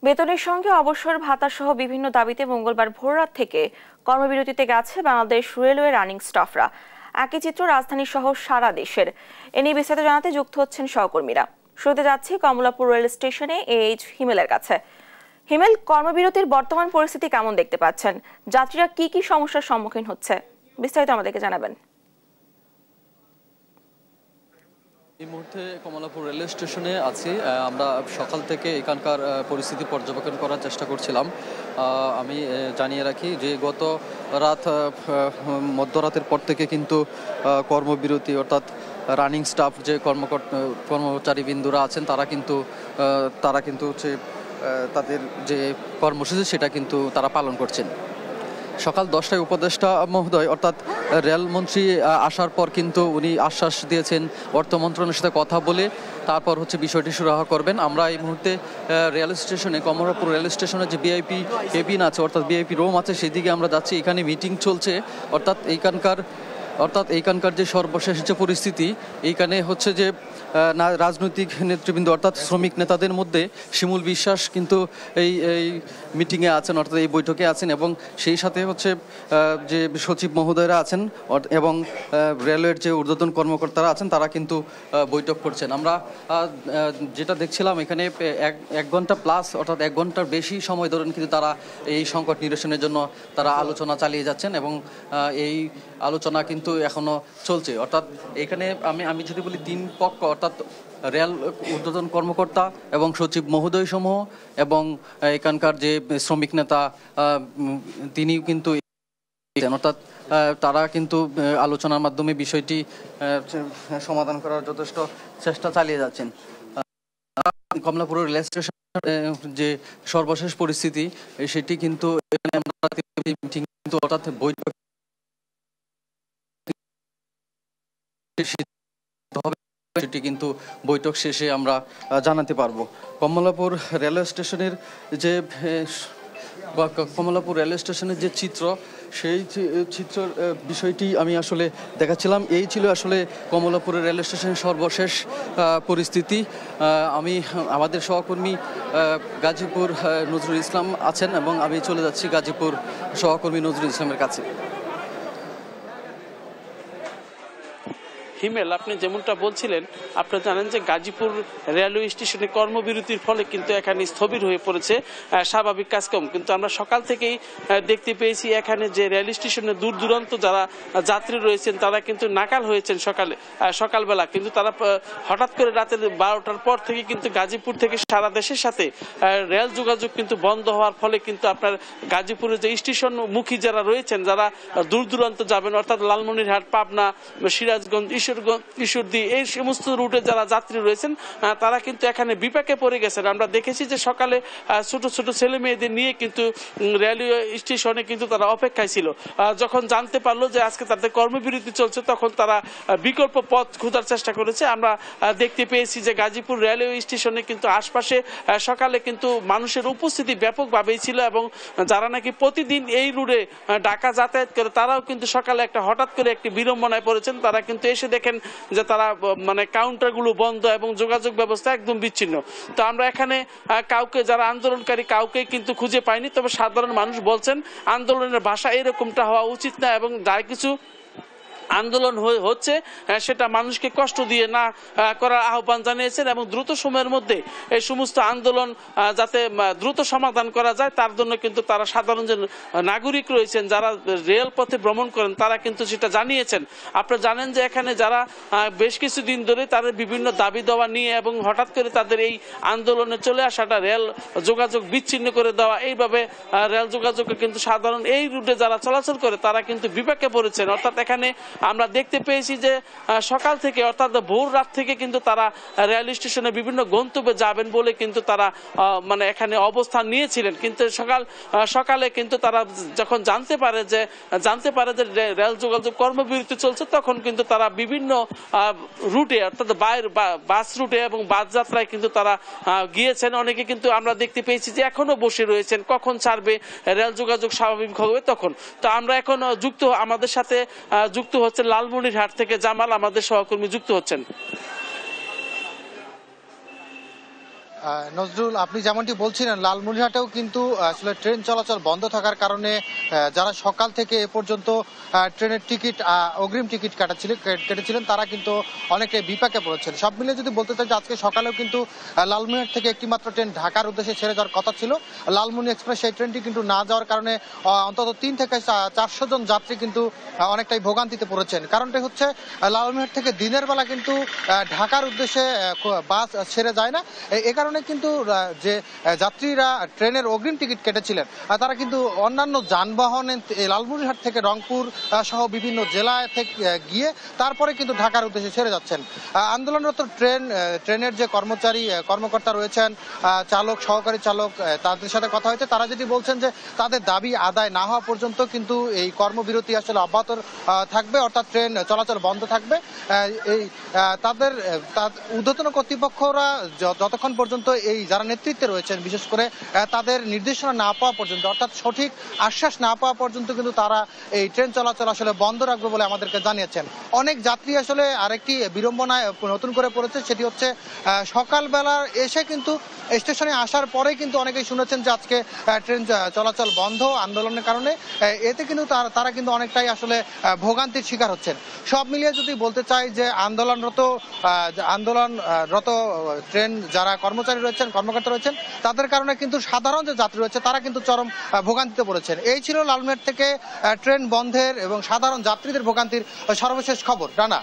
বেতনের সঙ্গে অবসর ভাতা সহ বিভিন্ন দাবিতে মঙ্গলবার ভোররাত থেকে কর্মবিরতিতে গেছে বাংলাদেশ রেলওয়ে রানিং স্টাফরা। একই চিত্র রাজধানী সহ সারা দেশের। এ নিয়ে বিস্তারিত জানাতে যুক্ত হচ্ছেন সহকর্মীরা। শুরুতে যাচ্ছি কমলাপুর রেল স্টেশনে এইচ হিমেলের কাছে। হিমেল, কর্মবিরতির বর্তমান পরিস্থিতি কেমন দেখতে পাচ্ছেন? যাত্রীরা কি কি সমস্যার সম্মুখীন হচ্ছে, বিস্তারিত আমাদেরকে জানাবেন। এই মুহূর্তে কমলাপুর রেল স্টেশনে আছি। আমরা সকাল থেকে এখানকার পরিস্থিতি পর্যবেক্ষণ করার চেষ্টা করছিলাম। আমি জানিয়ে রাখি যে গত রাত মধ্যরাতের পর থেকে কিন্তু কর্মবিরতি, অর্থাৎ রানিং স্টাফ যে কর্মচারীবৃন্দরা আছেন তারা কিন্তু হচ্ছে তাদের যে কর্মসূচি সেটা কিন্তু তারা পালন করছেন। সকাল 10টায় উপদেষ্টা মহোদয় অর্থাৎ রেলমন্ত্রী আসার পর কিন্তু উনি আশ্বাস দিয়েছেন অর্থ মন্ত্রণালয়ের সাথে কথা বলে তারপর হচ্ছে বিষয়টি সুরাহা করবেন। আমরা এই মুহূর্তে রেল স্টেশনে, কমলাপুর রেল স্টেশনে যে ভিআইপি কেবিন আছে অর্থাৎ ভিআইপি রুম আছে সেদিকে আমরা যাচ্ছি। এখানে মিটিং চলছে, অর্থাৎ এইখানকার যে সর্বশেষ যে পরিস্থিতি, এইখানে হচ্ছে যে রাজনৈতিক নেতৃবৃন্দ অর্থাৎ শ্রমিক নেতাদের মধ্যে শিমুল বিশ্বাস কিন্তু এই মিটিংয়ে আছেন, অর্থাৎ এই বৈঠকে আছেন, এবং সেই সাথে হচ্ছে যে সচিব মহোদয়রা আছেন এবং রেলওয়ের যে ঊর্ধ্বতন কর্মকর্তারা আছেন তারা কিন্তু বৈঠক করছেন। আমরা যেটা দেখছিলাম এখানে 1 ঘন্টা প্লাস অর্থাৎ 1 ঘন্টার বেশি সময় ধরে কিন্তু তারা এই সংকট নিরসনের জন্য তারা আলোচনা চালিয়ে যাচ্ছেন এবং এই আলোচনা কিন্তু এখনো চলছে। অর্থাৎ এখানে আমি যদি বলি 3 পক্ষ অর্থাৎ রেল ঊর্ধ্বতন কর্মকর্তা এবং সচিব মহোদয় সমূহ এবং এখানকার যে শ্রমিক নেতা তিনি কিন্তু অর্থাৎ তারা কিন্তু আলোচনার মাধ্যমে বিষয়টি সমাধান করার যথেষ্ট চেষ্টা চালিয়ে যাচ্ছেন। কমলাপুর রেল স্টেশন যে সর্বশেষ পরিস্থিতি সেটি কিন্তু অর্থাৎ বৈঠক সেটি কিন্তু বৈঠক শেষে আমরা জানাতে পারবো। কমলাপুর রেলওয়ে স্টেশনের যে চিত্র, সেই চিত্রের বিষয়টি আমি আসলে দেখাচ্ছিলাম। এই ছিল আসলে কমলাপুরের রেল স্টেশনের সর্বশেষ পরিস্থিতি। আমাদের সহকর্মী গাজীপুর নজরুল ইসলাম আছেন এবং আমি চলে যাচ্ছি গাজীপুর সহকর্মী নজরুল ইসলামের কাছে। হিমেল, আপনি যেমনটা বলছিলেন, আপনারা জানেন যে গাজীপুর রেলওয়ে স্টেশনে কর্মবিরতির ফলে কিন্তু এখানে স্থবির হয়ে পড়েছে স্বাভাবিক কাজকর্ম। কিন্তু আমরা সকাল থেকেই দেখতে পেয়েছি এখানে যে রেল স্টেশনে দূর দূরান্ত যারা যাত্রী রয়েছেন তারা কিন্তু নাকাল হয়েছেন সকালবেলা। কিন্তু তারা হঠাৎ করে রাতের 12টার পর থেকে কিন্তু গাজীপুর থেকে সারা দেশের সাথে রেল যোগাযোগ কিন্তু বন্ধ হওয়ার ফলে কিন্তু আপনার গাজীপুরের যে স্টেশন মুখী যারা রয়েছেন, যারা দূর দূরান্ত যাবেন অর্থাৎ লালমনিরহাট, পাবনা, সিরাজগঞ্জ, ঈশ্বরদী এই সমস্ত রুটে যারা যাত্রী রয়েছেন তারা কিন্তু এখানে বিপাকে পড়ে গেছেন। আমরা দেখেছি যে সকালে ছোট ছোট ছেলে মেয়েদের নিয়ে কিন্তু রেলওয়ে স্টেশনে কিন্তু তারা অপেক্ষায় ছিল। যখন জানতে পারলো যে আজকে তাদের কর্মবিরতি চলছে তখন তারা বিকল্প পথ খোঁজার চেষ্টা করেছে। আমরা দেখতে পেয়েছি যে গাজীপুর রেলওয়ে স্টেশনে কিন্তু আশপাশে সকালে কিন্তু মানুষের উপস্থিতি ব্যাপকভাবেই ছিল এবং যারা নাকি প্রতিদিন এই রুটে ঢাকা যাতায়াত করে তারাও কিন্তু সকালে হঠাৎ করে একটি বিড়ম্বনায় পড়েছেন। তারা কিন্তু এসে দেখেন যে তারা কাউন্টারগুলো বন্ধ এবং যোগাযোগ ব্যবস্থা একদম বিচ্ছিন্ন। তো আমরা এখানে কাউকে, যারা আন্দোলনকারী কাউকে কিন্তু খুঁজে পাইনি। তবে সাধারণ মানুষ বলছেন আন্দোলনের ভাষা এরকমটা হওয়া উচিত না এবং যার কিছু আন্দোলন হচ্ছে সেটা মানুষকে কষ্ট দিয়ে না করার আহ্বান জানিয়েছেন এবং দ্রুত সময়ের মধ্যে এই সমস্ত আন্দোলন যাতে দ্রুত সমাধান করা যায় তার জন্য কিন্তু তারা সাধারণ যে নাগরিক রয়েছেন যারা রেল পথে ভ্রমণ করেন তারা কিন্তু সেটা জানিয়েছেন। আপনারা জানেন যে এখানে যারা বেশ কিছুদিন ধরে তাদের বিভিন্ন দাবি দেওয়া নিয়ে এবং হঠাৎ করে তাদের এই আন্দোলনে চলে আসাটা, রেল যোগাযোগ বিচ্ছিন্ন করে দেওয়া, এইভাবে রেল যোগাযোগে কিন্তু সাধারণ এই রুটে যারা চলাচল করে তারা কিন্তু বিপাকে পড়েছেন। অর্থাৎ এখানে আমরা দেখতে পেয়েছি যে সকাল থেকে অর্থাৎ ভোর রাত থেকে কিন্তু তারা রেল স্টেশনে বিভিন্ন গন্তব্যে যাবেন বলে কিন্তু তারা এখানে অবস্থান নিয়েছিলেন। কিন্তু সকালে কিন্তু তারা যখন জানতে পারে যে রেল যোগাযোগ কর্মবিরতি চলছে তখন কিন্তু তারা বিভিন্ন রুটে অর্থাৎ বাস রুটে এবং বাস যাত্রায় কিন্তু তারা গিয়েছেন। অনেকে কিন্তু আমরা দেখতে পেয়েছি যে এখনো বসে রয়েছেন, কখন ছাড়বে রেল যোগাযোগ স্বাভাবিক হবে তখন। তো আমরা এখন আমাদের সাথে যুক্ত হচ্ছে লালমনিরহাট থেকে জামাল, আমাদের সহকর্মী যুক্ত হচ্ছেন। নজরুল, আপনি যেমনটি বলছিলেন, লালমনিরহাটেও কিন্তু আসলে ট্রেন চলাচল বন্ধ থাকার কারণে যারা সকাল থেকে এ পর্যন্ত ট্রেনের টিকিট অগ্রিম টিকিট কেটেছিলেন তারা কিন্তু অনেকটাই বিপাকে পড়েছেন। সব মিলিয়ে যদি বলতে চাই যে আজকে সকালেও কিন্তু লালমনিরহাট থেকে একটি মাত্র ট্রেন ঢাকার উদ্দেশ্যে ছেড়ে যাওয়ার কথা ছিল, লালমনি এক্সপ্রেস, সেই ট্রেনটি কিন্তু না যাওয়ার কারণে অন্তত 3 থেকে 400 জন যাত্রী কিন্তু অনেকটাই ভোগান্তিতে পড়েছেন। কারণটা হচ্ছে লালমনিরহাট থেকে দিনের বেলা কিন্তু ঢাকার উদ্দেশ্যে বাস ছেড়ে যায় না। এ কারণে কিন্তু যে যাত্রীরা ট্রেনের অগ্রিম টিকিট কেটেছিলেন তারা কিন্তু অন্যান্য যানবাহনে লালমনিরহাট থেকে রংপুর সহ বিভিন্ন জেলায় থেকে গিয়ে তারপরে কিন্তু ঢাকার উদ্দেশ্যে ছেড়ে যাচ্ছেন। আন্দোলনরত ট্রেনের যে কর্মকর্তা রয়েছেন, চালক, সহকারী চালক, তাদের সাথে কথা হয়েছে। তারা যেটি বলছেন যে তাদের দাবি আদায় না হওয়া পর্যন্ত কিন্তু এই কর্মবিরতি আসলে অব্যাহত থাকবে, অর্থাৎ ট্রেন চলাচল বন্ধ থাকবে। এই তাদের ঊর্ধ্বতন কর্তৃপক্ষরা যতক্ষণ পর্যন্ত এই যারা নেতৃত্বে রয়েছেন বিশেষ করে তাদের নির্দেশনা না পাওয়া পর্যন্ত, অর্থাৎ সঠিক আশ্বাস না পাওয়া পর্যন্ত কিন্তু তারা এই ট্রেন চলাচল আসলে বন্ধ রাখবে বলে আমাদেরকে জানিয়েছেন। অনেক যাত্রী আসলে আরেকটি বিড়ম্বনায় নতুন করে পড়েছে, সেটি হচ্ছে সকালবেলা এসে কিন্তু স্টেশনে আসার পরে কিন্তু অনেকেই শুনেছেন যে আজকে ট্রেন চলাচল বন্ধ আন্দোলনের কারণে। এতে কিন্তু তারা কিন্তু অনেকটাই আসলে ভোগান্তির শিকার হচ্ছেন। সব মিলিয়ে যদি বলতে চাই যে আন্দোলনরত ট্রেন যারা কর্মচারী রয়েছেন, কর্মকর্তা রয়েছেন, তাদের কারণে কিন্তু সাধারণ যে যাত্রী রয়েছে তারা কিন্তু চরম ভোগান্তিতে পড়েছেন। এই ছিল লালমনিরহাট থেকে ট্রেন বন্ধের এবং সাধারণ যাত্রীদের ভোগান্তির সর্বশেষ খবর। রানা।